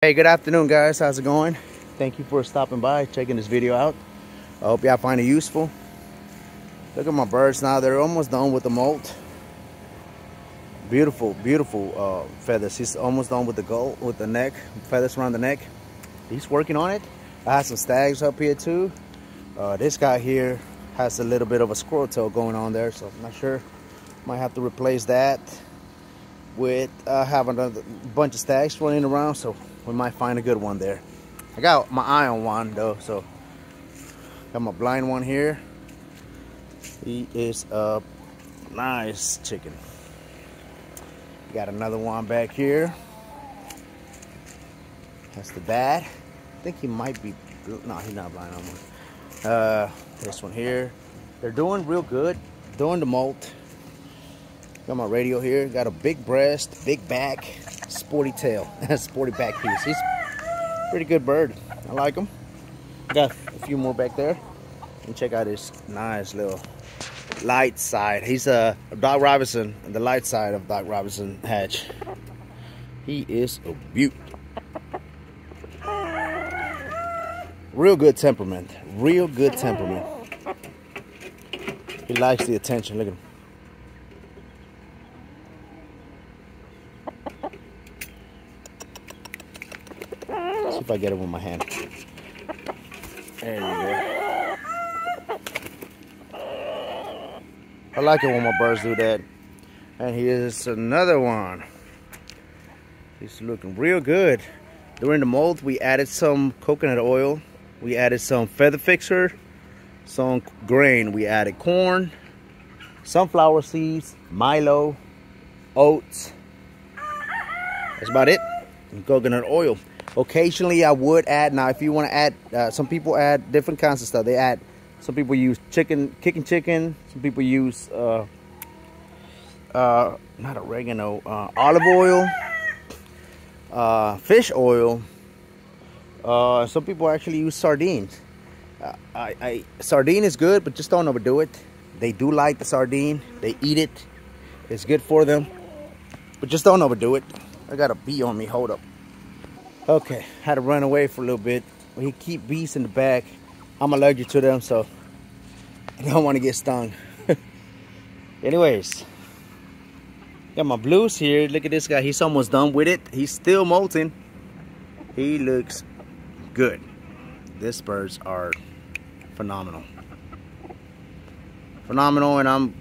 Hey, good afternoon, guys. How's it going? Thank you for stopping by, checking this video out. I hope y'all find it useful. Look at my birds now. They're almost done with the molt. Beautiful, beautiful feathers. He's almost done with the gold, with the neck, feathers around the neck. He's working on it. I have some stags up here too. This guy here has a little bit of a squirrel tail going on there, so I'm not sure. Might have to replace that with having a bunch of stags running around, so we might find a good one there. I got my eye on one though, so got my blind one here. He is a nice chicken. Got another one back here. That's the dad. I think he might be, no, he's not blind no more. This one here. They're doing real good, doing the molt. Got my radio here. Got a big breast, big back, sporty tail, sporty back piece. He's a pretty good bird. I like him. Got a few more back there. And check out this nice little light side. He's a Doc Robinson, the light side of Doc Robinson hatch. He is a beaut. Real good temperament. Real good temperament. He likes the attention. Look at him. See if I get it with my hand. There you go. I like it when my birds do that. And here's another one. He's looking real good. During the molt, we added some coconut oil. We added some feather fixer, some grain. We added corn, sunflower seeds, Milo, oats. That's about it. And coconut oil. Occasionally, I would add. Now, if you want to add, some people add different kinds of stuff. They add. Some people use chicken, kicking chicken. Some people use not oregano, olive oil, fish oil. Some people actually use sardines. Sardine is good, but just don't overdo it. They do like the sardine. They eat it. It's good for them, but just don't overdo it. I got a bee on me. Hold up. Okay, had to run away for a little bit. We keep bees in the back. I'm allergic to them, so I don't want to get stung. Anyways, got my blues here. Look at this guy. He's almost done with it. He's still molting. He looks good. These birds are phenomenal. Phenomenal, and I'm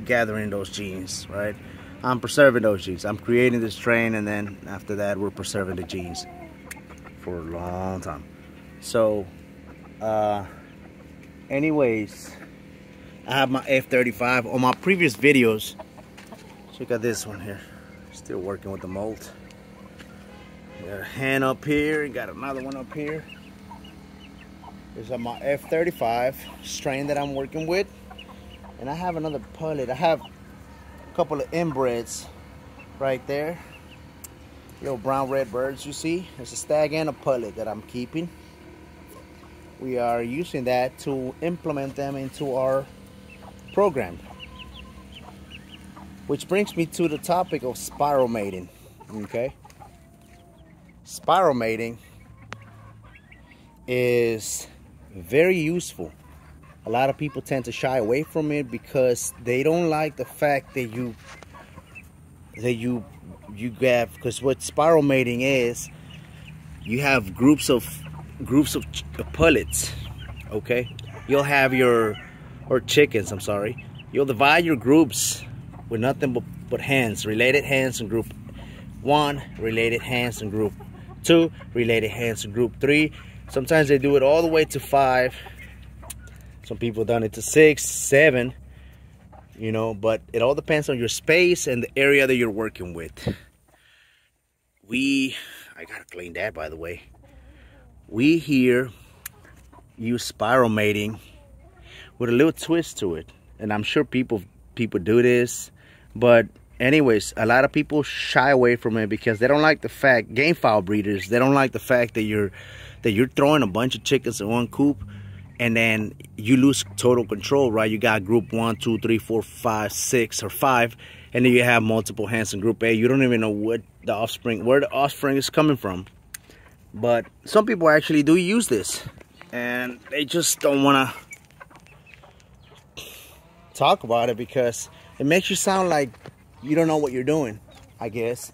gathering those genes, right? I'm preserving those genes. I'm creating this strain, and then after that, we're preserving the genes for a long time. So, anyways, I have my F35 on my previous videos. Check out this one here. Still working with the molt. Got a hand up here. Got another one up here. This is my F35 strain that I'm working with, and I have another pullet. I have a couple of inbreds right there. Little brown red birds, you see. There's a stag and a pullet that I'm keeping. We are using that to implement them into our program. Which brings me to the topic of spiral mating. Okay? Spiral mating is very useful. A lot of people tend to shy away from it because they don't like the fact that you have, because what spiral mating is, you have groups of pullets. Okay, you'll have or chickens, I'm sorry. You'll divide your groups with nothing but hens, related hens in group 1, related hens in group 2, related hens in group 3. Sometimes they do it all the way to 5. Some people done it to 6, 7, you know, but it all depends on your space and the area that you're working with. I gotta clean that, by the way. We here use spiral mating with a little twist to it, and I'm sure people do this, but anyways, a lot of people shy away from it because they don't like the fact, game fowl breeders, they don't like the fact that you're throwing a bunch of chickens in one coop, and then you lose total control, right? You got group 1, 2, 3, 4, 5, 6, or 5, and then you have multiple hens in group A. You don't even know where the offspring is coming from. But some people actually do use this, and they just don't want to talk about it because it makes you sound like you don't know what you're doing, I guess.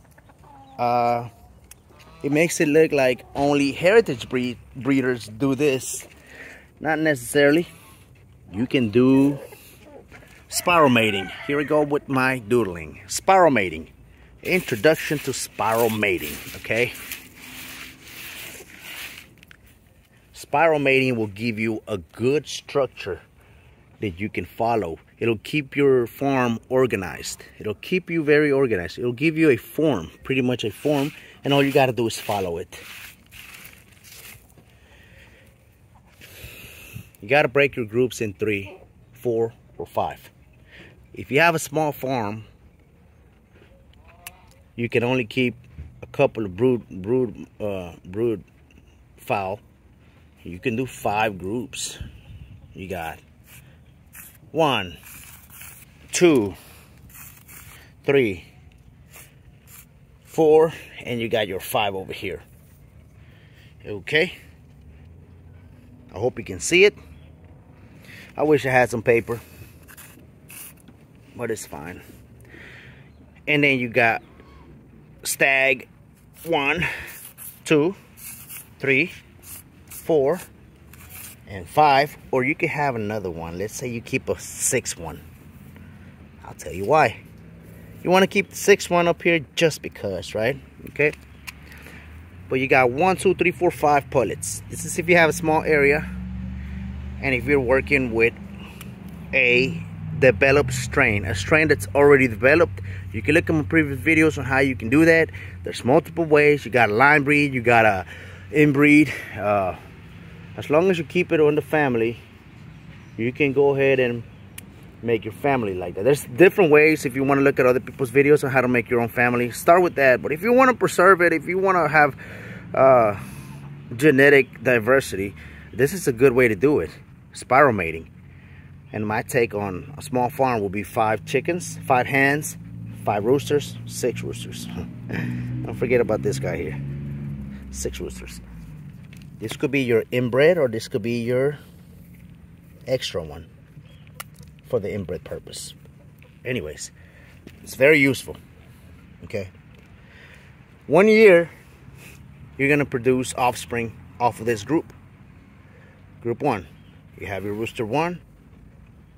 It makes it look like only heritage breeders do this. Not necessarily. You can do spiral mating. Here we go with my doodling. Spiral mating. Introduction to spiral mating, okay? Spiral mating will give you a good structure that you can follow. It'll keep your farm organized. It'll keep you very organized. It'll give you a form, pretty much a form, and all you gotta do is follow it. You gotta break your groups in 3, 4, or 5. If you have a small farm, you can only keep a couple of brood fowl. You can do 5 groups. You got 1, 2, 3, 4, and you got your 5 over here. Okay, I hope you can see it. I wish I had some paper, but it's fine. And then you got stag 1, 2, 3, 4, and 5, or you can have another one. Let's say you keep a 6th one. I'll tell you why. You want to keep the 6th one up here just because, right? Okay. But you got 1, 2, 3, 4, 5 pullets. This is if you have a small area, and if you're working with a developed strain, a strain that's already developed. You can look at my previous videos on how you can do that. There's multiple ways. You got a line breed, you got a inbreed. As long as you keep it on the family, you can go ahead and make your family like that. There's different ways. If you want to look at other people's videos on how to make your own family, start with that. But if you want to preserve it, if you want to have genetic diversity, this is a good way to do it. Spiral mating. And my take on a small farm will be 5 chickens, 5 hens, 5 roosters, 6 roosters. Don't forget about this guy here. 6 roosters. This could be your inbred, or this could be your extra one for the inbred purpose. Anyways, it's very useful. Okay. 1 year, you're gonna produce offspring off of this group. Group 1, you have your rooster 1.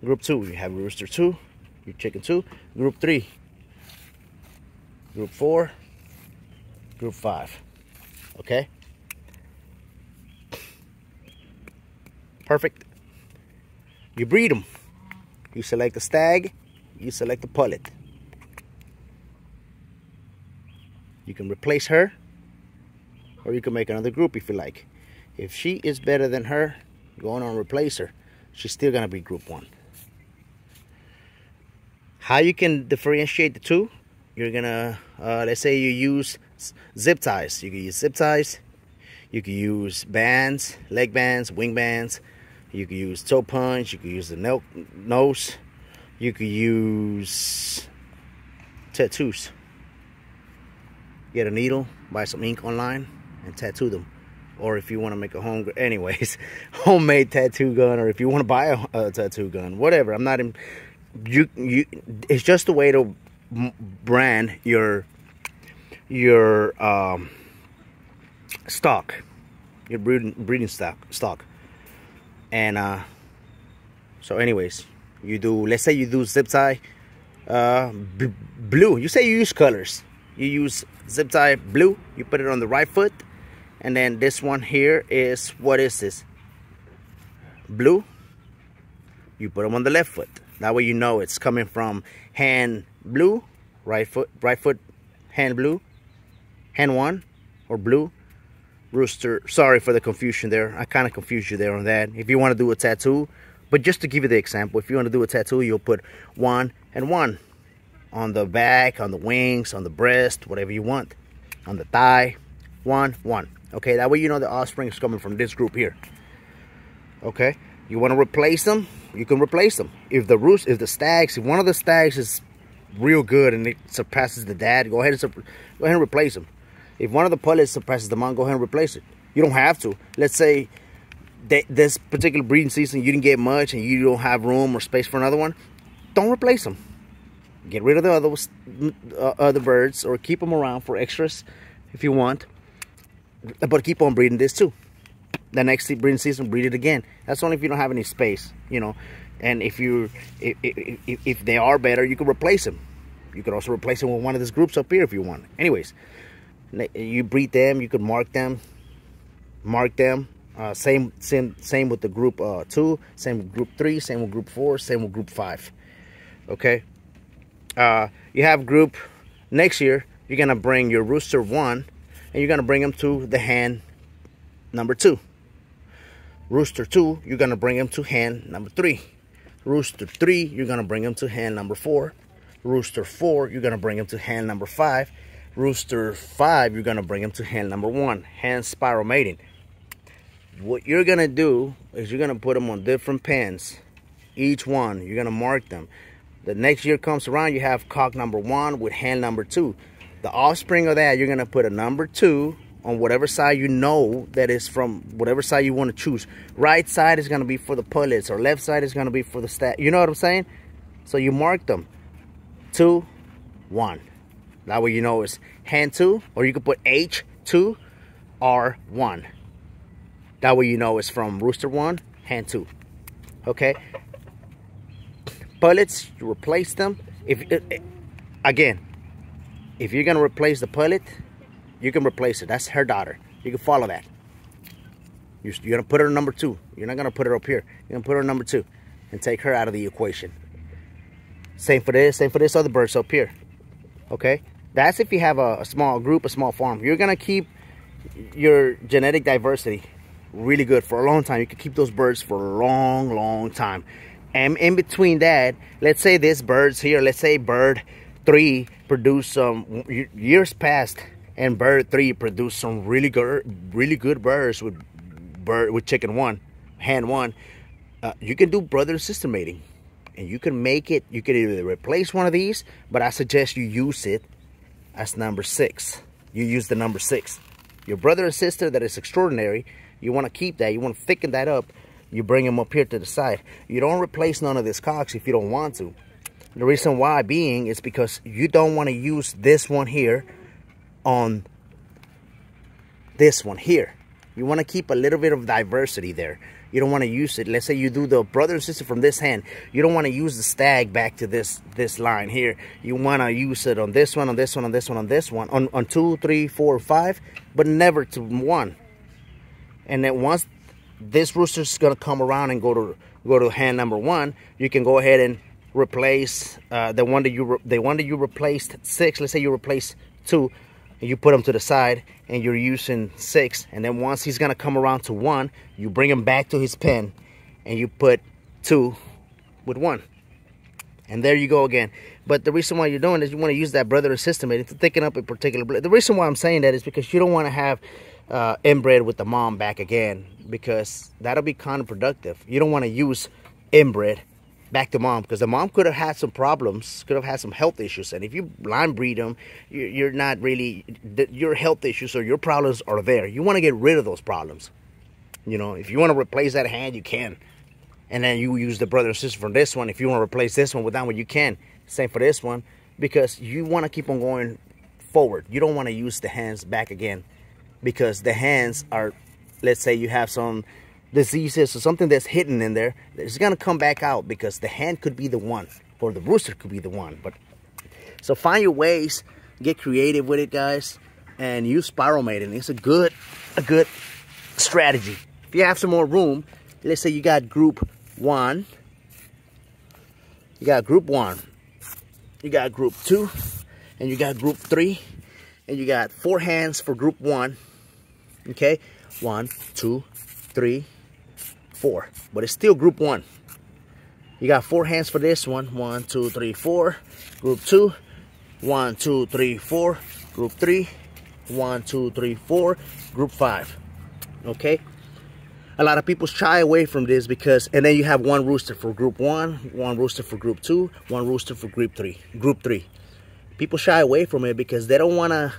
Group 2, you have your rooster 2, your chicken 2. Group 3, group 4, group 5. Okay? Perfect. You breed them. You select the stag, you select the pullet. You can replace her, or you can make another group if you like. If she is better than her, go on and replace her. She's still gonna be group 1. How you can differentiate the two? You're gonna, let's say you use zip ties. You can use zip ties. You can use bands, leg bands, wing bands. You can use toe punch. You can use the nose. You can use tattoos. Get a needle, buy some ink online, and tattoo them. Or if you want to make a homemade tattoo gun, or if you want to buy a tattoo gun, whatever. I'm not in. It's just a way to brand your stock, your breeding stock. And so anyways, you do, let's say you do zip tie blue. You say you use colors. You use zip tie blue. You put it on the right foot, and then this one here is, what is this? Blue. You put them on the left foot. That way you know it's coming from hand blue, right foot, hand blue, hand 1, or blue, rooster. Sorry for the confusion there. I kind of confused you there on that. If you want to do a tattoo, but just to give you the example, if you want to do a tattoo, you'll put 1 and 1 on the back, on the wings, on the breast, whatever you want, on the thigh, 1, 1. Okay, that way you know the offspring is coming from this group here. Okay, You want to replace them, you can replace them. If one of the stags is real good and it surpasses the dad, go ahead and replace them. If one of the pullets surpasses the mom, go ahead and replace it. You don't have to. Let's say this particular breeding season you didn't get much and you don't have room or space for another one, don't replace them. Get rid of the other birds, or keep them around for extras if you want, but keep on breeding this too. The next breeding season, breed it again. That's only if you don't have any space, you know. And if they are better, you can replace them. You could also replace them with one of these groups up here if you want. Anyways, you breed them, you could mark them. Same with the group 2, same with group 3, same with group 4, same with group 5. Okay. You have group next year. You're gonna bring your rooster 1, and you're gonna bring him to the hen number 2. Rooster 2, you're gonna bring him to hen number 3. Rooster 3, you're gonna bring him to hen number 4. Rooster 4, you're gonna bring him to hen number 5. Rooster 5, you're gonna bring him to hen number 1. Hen spiral mating. What you're gonna do is you're gonna put them on different pens. Each one, you're gonna mark them. The next year comes around, you have cock number 1 with hen number 2. The offspring of that, you're gonna put a number 2 on whatever side you know that is from, whatever side you want to choose. Right side is gonna be for the pullets, or left side is gonna be for the stat. You know what I'm saying? So you mark them 2, 1. That way you know it's hen 2, or you could put H2 R1. That way you know it's from rooster 1, hen 2. Okay. Pullets, you replace them. Again, if you're gonna replace the pullet, you can replace it. That's her daughter. You can follow that. You're gonna put her number 2. You're not gonna put her up here. You're gonna put her number 2 and take her out of the equation. Same for this other birds up here. Okay, that's if you have a small group, a small farm. You're gonna keep your genetic diversity really good for a long time. You can keep those birds for a long time. And in between that, let's say this bird's here, let's say bird 3 produced some years past, and bird 3 produced some really good birds with chicken 1, hen 1. You can do brother and sister mating, and you can make it. You can either replace one of these, but I suggest you use it as number 6. You use the number 6. Your brother and sister that is extraordinary, you want to keep that. You want to thicken that up. You bring them up here to the side. You don't replace none of these cocks if you don't want to. The reason why being is because you don't want to use this one here on this one here. You want to keep a little bit of diversity there. You don't want to use it. Let's say you do the brother and sister from this hen. You don't want to use the stag back to this line here. You want to use it on this one, on this one, on this one, on this one, on 2, 3, 4, 5, but never to 1. And then once this rooster is going to come around and go to hen number 1, you can go ahead and replace the one that you replaced 6. Let's say you replace 2, and you put them to the side, and you're using 6. And then once he's going to come around to 1, you bring him back to his pen, and you put 2 with 1. And there you go again. But the reason why you're doing this, you want to use that brother and sister mating to thicken up a particular. The reason why I'm saying that is because you don't want to have inbred with the mom back again, because that'll be counterproductive. You don't want to use inbred back to mom, because the mom could have had some problems, could have had some health issues, and if you line breed them, you're not really, your health issues or your problems are there. You want to get rid of those problems. You know, if you want to replace that hand, you can, and then you use the brother and sister from this one. If you want to replace this one with that one, you can. Same for this one, because you want to keep on going forward. You don't want to use the hands back again, because the hands are, let's say you have some diseases or something that's hidden in there, it's going to come back out, because the hen could be the one, or the rooster could be the one. But so find your ways, get creative with it, guys, and use spiral mating. It's a good strategy. If you have some more room, let's say you got group 1, you got group 1, you got group 2, and you got group 3, and you got 4 hands for group 1. Okay, 1, 2, 3, 4, but it's still group 1. You got 4 hands for this one. 1, 2, 3, 4. Group 2. 1, 2, 3, 4. Group 3. 1, 2, 3, 4. Group 5. Okay. A lot of people shy away from this because, and then you have one rooster for group 1, one rooster for group 2, one rooster for group 3. People shy away from it because they don't want to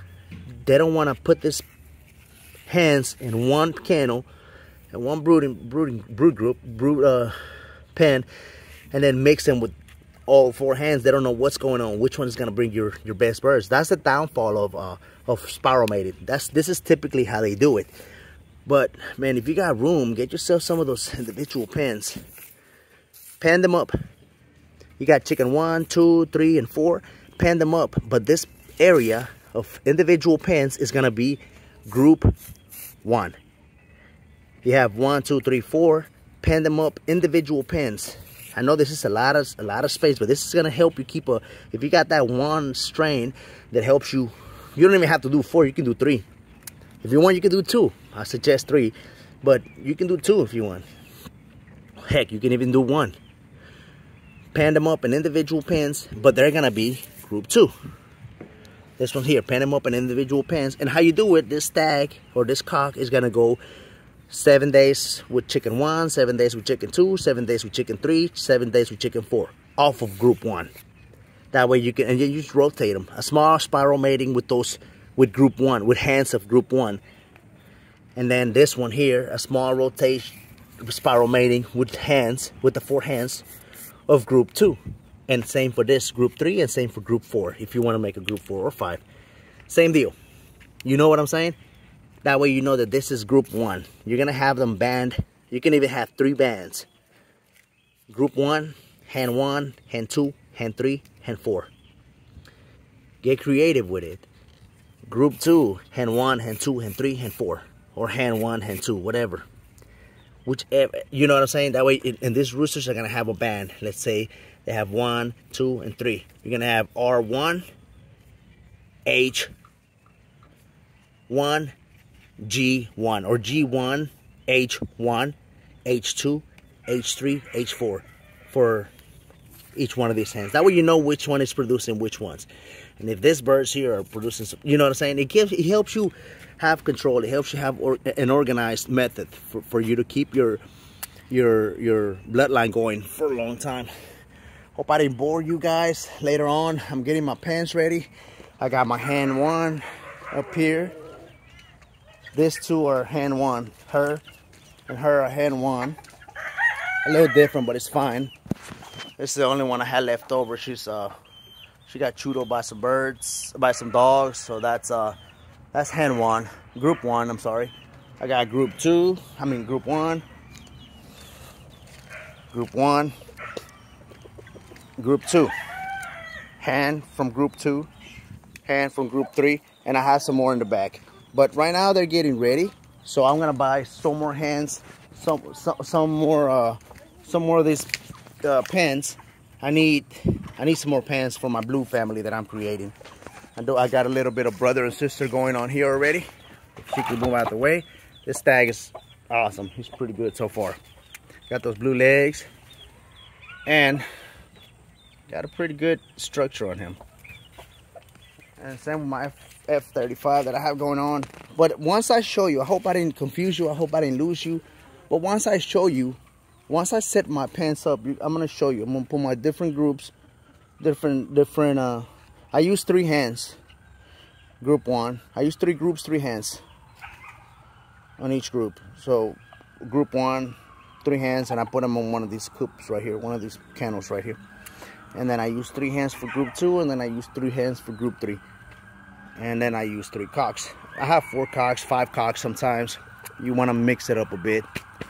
put this hens in one kennel and one brood pen, and then mix them with all 4 hens. They don't know what's going on, which one is going to bring your best birds. That's the downfall of spiral mating. This is typically how they do it. But man, if you got room, get yourself some of those individual pens. Pan them up. You got chicken 1, 2, 3, and 4. Pan them up. But this area of individual pens is gonna be group 1. You have 1, 2, 3, 4. Pan them up, individual pens. I know this is a lot of space, but this is gonna help you keep if you got that one strain that helps you. You don't even have to do 4. You can do 3. If you want, you can do 2. I suggest 3, but you can do 2 if you want. Heck, you can even do 1. Pan them up in individual pens, but they're gonna be group 2. This one here, pan them up in individual pens. And how you do it, this stag or this cock is gonna go 7 days with chicken 1, 7 days with chicken 2, 7 days with chicken 3, 7 days with chicken 4, off of group 1. That way you can, and you just rotate them. A small spiral mating with group 1, with hens of group 1. And then this one here, a small rotation, spiral mating with hens, with the 4 hens of group 2. And same for this group 3, and same for group 4, if you want to make a group 4 or 5. Same deal. You know what I'm saying? That way you know that this is group 1. You're going to have them band. You can even have 3 bands. Group 1, hen 2, hen 3, hen 4. Get creative with it. Group 2, hen 1, hen 2, hen 3, hen 4. Or hen 1, hen 2, whatever. Whichever, you know what I'm saying? That way, and these roosters are going to have a band. Let's say they have 1, 2, and 3. You're going to have R1, H1, G1, or G1, H1, H2, H3, H4 for each one of these hens. That way you know which one is producing which ones. And if these birds here are producing some, you know what I'm saying? It helps you have control. It helps you have an organized method for you to keep your bloodline going for a long time. Hope I didn't bore you guys. Later on, I'm getting my pens ready. I got my hen 1 up here. These 2 are hen 1. Her and her are hen 1. A little different, but it's fine. This is the only one I had left over. She got chewed up by some birds, by some dogs. So that's hen 1, group 1. I'm sorry. I got group 1, group 1, group 2, hen from group 2, hen from group 3, and I have some more in the back. But right now they're getting ready, so I'm gonna buy some more hens, some more of these pens. I need some more pens for my blue family that I'm creating. I got a little bit of brother and sister going on here already. If she can move out the way. This stag is awesome. He's pretty good so far. Got those blue legs and got a pretty good structure on him. And same with my F35 that I have going on. But once I show you, I hope I didn't confuse you. I hope I didn't lose you. But once I show you, once I set my pens up, I'm gonna show you. I'm gonna put my different groups, I use 3 hens. Group 1. I use 3 groups, 3 hens on each group. So group 1, 3 hens, and I put them on one of these coops right here, one of these kennels right here. And then I use 3 hens for group 2, and then I use 3 hens for group 3. And then I use 3 cocks. I have 4 cocks, 5 cocks sometimes. You want to mix it up a bit.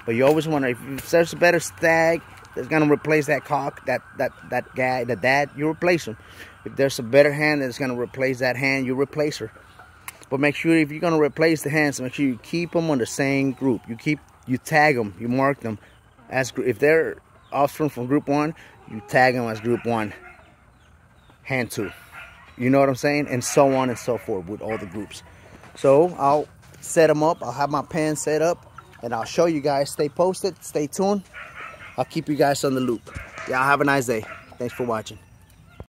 But you always want to, if there's a better stag that's going to replace that cock, that guy, the dad, you replace him. If there's a better hen that's going to replace that hen, you replace her. But make sure if you're going to replace the hens, make sure you keep them on the same group. You tag them, you mark them as if they're offspring from group 1, you tag them as group 1, hen 2. You know what I'm saying? And so on and so forth with all the groups. So I'll set them up. I'll have my pen set up and I'll show you guys. Stay posted. Stay tuned. I'll keep you guys on the loop. Y'all have a nice day. Thanks for watching.